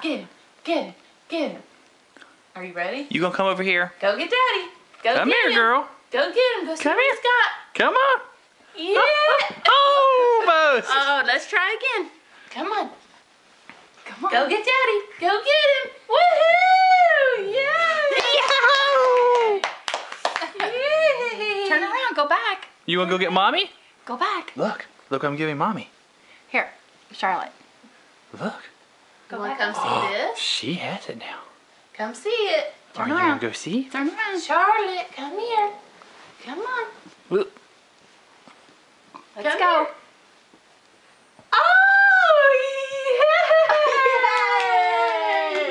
Get him. Get him. Get him. Are you ready? You gonna come over here? Go get Daddy. Go Come get here, him. girl. Go get him. Go see Come what here. he's got. Come on. Yeah. Almost. Oh, let's try again. Come on. Come on. Go get Daddy. Go get him. Woohoo! Yeah. Yay. Turn around. Go back. You wanna go get Mommy? Go back. Look, I'm giving Mommy. Here, Charlotte. Look. Go back. Come see this. She has it now. Come see it. Are you gonna go see? Turn around. Charlotte, come here. Come on. Look. Let's go. Oh,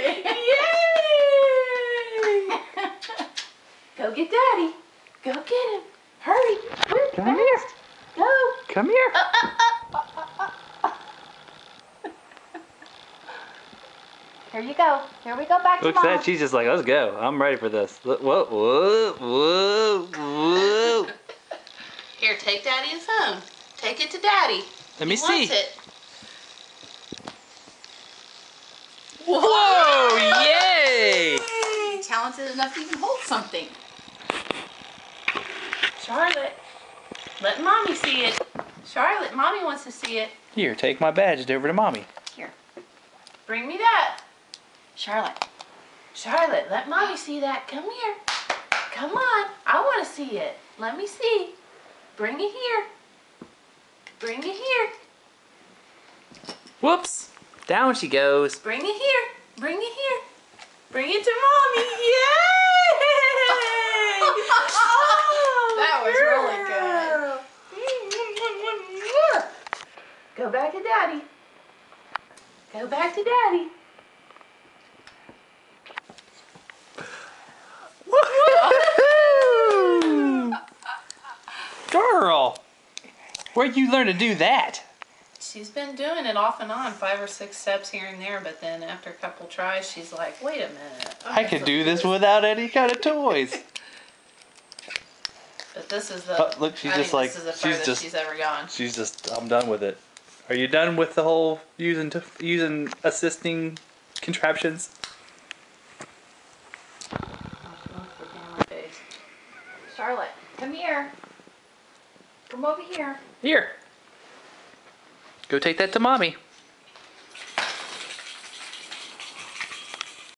yay! Yay! Go get Daddy. Go get him. Hurry. Come here. Go. Come here. Here you go. Here we go back to Looks Mom. like she's just like, let's go. I'm ready for this. Look, whoa, whoa, whoa, whoa. Here, take Daddy's phone. Take it to Daddy. Let me He see. wants it. Whoa, yay! Talented enough to even hold something. Charlotte, let Mommy see it. Charlotte, Mommy wants to see it. Here, take my badge over to Mommy. Here. Bring me that. Charlotte. Charlotte, let Mommy see that. Come here. Come on. I want to see it. Let me see. Bring it here. Bring it here. Whoops. Down she goes. Bring it here. Bring it here. Bring it to Mommy. Yay! Oh, That was really good. Go back to Daddy. Go back to Daddy. Woohoo! Girl, where'd you learn to do that? She's been doing it off and on, 5 or 6 steps here and there, but then after a couple tries, she's like, wait a minute. I can do this without any kind of toys. But this is the, Oh, look, she's I just think like, this is the she's farthest just- she's ever gone. She's just, I'm done with it. Are you done with the whole using assisting contraptions? Charlotte, come here. Come over here. Here. Go take that to Mommy.